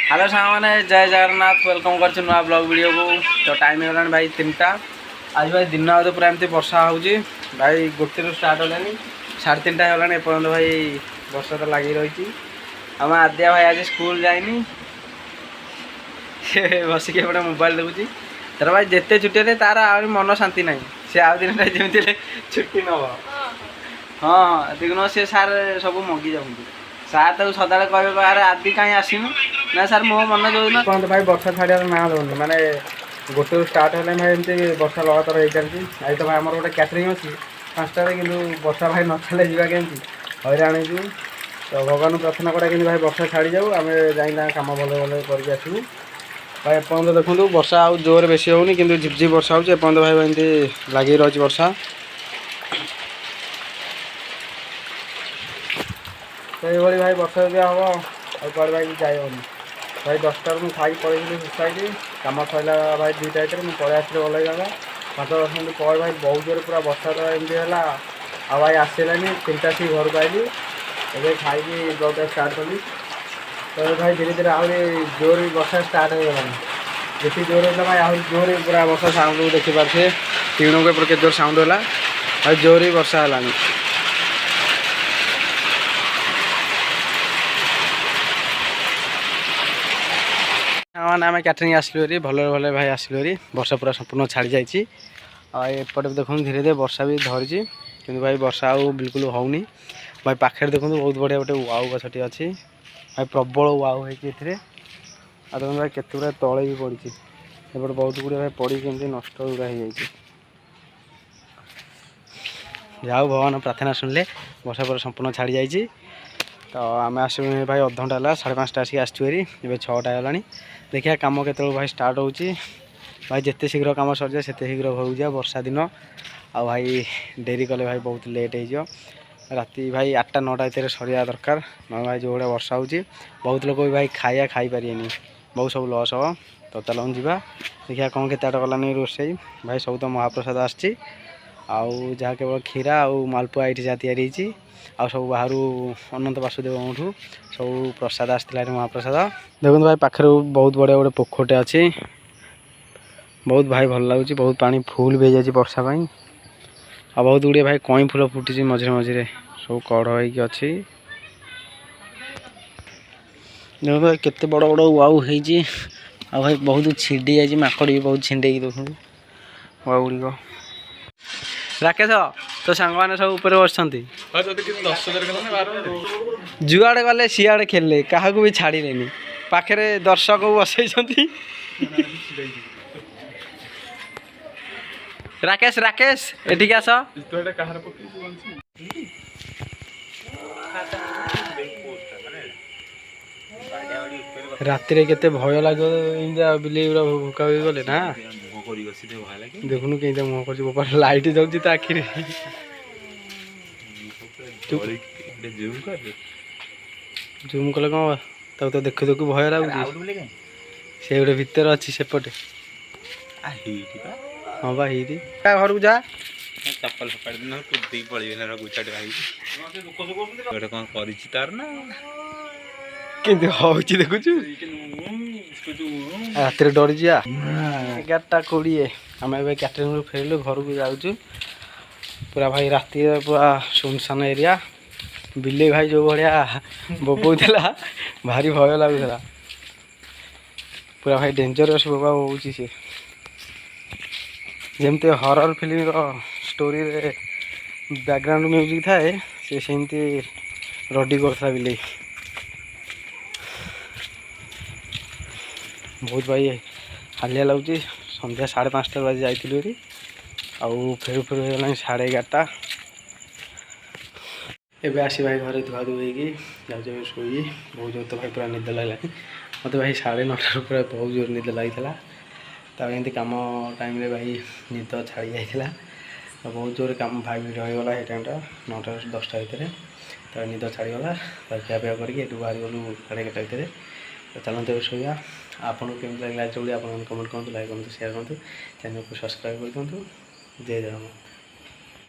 Hello सामने जय Jagannath welcome कर नुआ ब्लॉग वीडियो को। तो टाइम हो भाई 3टा। आज भाई दिन तो पूरा एमती वर्षा हो भाई गोटे स्टार्ट होगा 3:30 होगा एपर्तंत भाई वर्षा तो लगी रही। आम आद्या भाई आज स्कूल जाइनी बसिक मोबाइल देखुची। तर भाई जिते छुट्टी है तार आ मन शांति ना सी आउ दिन जमी छुट्टी नब। हाँ देखुन सी सार सब मगी जाऊँ सार तो सदा कहे अरे आदि कहीं आसनु ना सार मो मन जो कहते भाई वर्षा छाड़ार ना दौनी माने गोटे स्टार्ट है भाई एमती वर्षा लगातार हो चलती। आज तो भाई आम गोटे कैटरिंग अच्छी 5टार कि वर्षा भाई नचले जावा केमती हईराण हो। तो भगवान प्रार्थना करा कि भाई वर्षा छाड़ी जाऊ आम जाइना कम भल भल करके आसबू। भाई एपर्तंत देखूँ वर्षा आउ जोर बेसी होनी कि झिपझिप वर्षा हो एपर्तंत भाई एमती लगी रही वर्षा। तो ये भाई वर्षा जब हम और कड़े भाई जाइए भाई 10टार मुझे खाई पड़ी सोसाइटी कम सरला भाई 2टा मुझे पलि आसली भल जगह 5-10 मिनट पर भाई बहुत जोर पूरा वर्षा तो एमती है आ भाई आसलानी 3टा सी घर को आइली ए खाई ब्लॉग स्टार्ट कली। तो भाई धीरे धीरे आहरी जोर वर्षा स्टार्ट हो गलानी जी जोर होता भाई आहरी जोर पूरा वर्षा साउंड देखिपारे टीण के केते जोर साउंड है भाई जोर ही वर्षा है। मैंने आम कैटरिंग आसलु भल भल भाई आसलु वर्षा पूरा संपूर्ण छाड़ी जाइए। एपटे देखो धीरे धीरे वर्षा भी धरी कि भाई वर्षा आउ बिल्कुल होनी। भाई पाखे देखो बहुत बढ़िया गोटे वाउ गछटी अच्छी भाई प्रबल वाउ होती देखो भाई केते गुड़ा तले भी पड़ी एपटे बहुत गुड़े भाई पड़ी केमती नष्ट गुड़ा हो जाओ भगवान प्रार्थना शुणिले वर्षा पूरा संपूर्ण छाड़ी जाइए। तो आम आस भाई अध घंटा है 5:30 आसिक आसुरी ए 6टा है देखिए कम के भाई स्टार्ट हो भाई जिते शीघ्र कम सर जाए सेते शीघ्र घर जा वर्षा दिन आ भाई डेरी कले भाई बहुत लेट हो राति भाई 8-9टा भितर सरिया दरकार ना भाई जो भाई वर्षा हो बहुत लोग भी भाई खाया खाई पारे बहुत सब लस हम। तो चलो जावा देखिए कौन केत गलानी रोषे भाई सब तो महाप्रसाद आसी आउ जहाँ केवल क्षीरा आउ मालपुआ ये जहाँ या आउ सब बाहर अनंत वासुदेव सब प्रसाद आसाला महाप्रसाद देखो भाई पाखे बहुत बढ़िया गोटे पोखरटे अच्छी बहुत भाई भल लगुच बहुत पानी फुल भी जाए वर्षा पाई आ बहुत गुड़े भाई कई फूल फुटी मझे मझे सब कड़ हो अच्छी देखो भाई केते बड़ बड़ वाउ होती आ भाई बहुत छिड़ी जाए माकड़ भी बहुत छिंडे देखते वाउ गुड़िक। राकेश तो सांग मैंने सब ऊपर बस जुआड़े गले सियाड़े खेलले क्या भी छाड़े पाखे दर्शक बसई राकेश राकेश एठिक आस राति केते भय लगे बिल भूका भी गले ना देखुन के मुह कर लाइट जाऊँगी तो आखिरी जूम कले कौन तब तो देखु देखु भय लगुच से गोटे भितर अच्छी सेपटे हाँ बा घर को जा चप्पल पड़ गुचाटे कौन कर देखु रात डरी जा 11:20 आम ए कैटरिंग फेरलु घर को जाऊँ पूरा भाई राति पूरा सुनसान एरिया बिले भाई जो भाया बोबोला भारी भय लगुला पूरा भाई डेंजरस बोबा हो सी जमती horror film story background music थाए सी सेमती रडी करता बिले बहुत भाई हालिया लगुच संध्या 5:30 बजे जाइलु आउ फेर फेर हो 11:30 एवं आसी भाई घर धुआ धुई जाऊँ शोई बहुत जोर तो भाई पूरा निद लगे मत भाई 9:30 पूरा बहुत जोर निद लगी एमती कम टाइम भाई निद छाड़ी जाइए बहुत जोर कम भाई भिड़ होगा ये टाइम 9टा 10टा भितर तो निद छाड़ीगला ଖିଆପିଆ करके बाहरी गलु 11:30 भितर। तो चलते शोया आपको केमी लगे आप कमेंट करूँ लाइक करूँ शेयर करूँ चैनल को सब्सक्राइब कर दिखाँ। जय जगन्नाथ।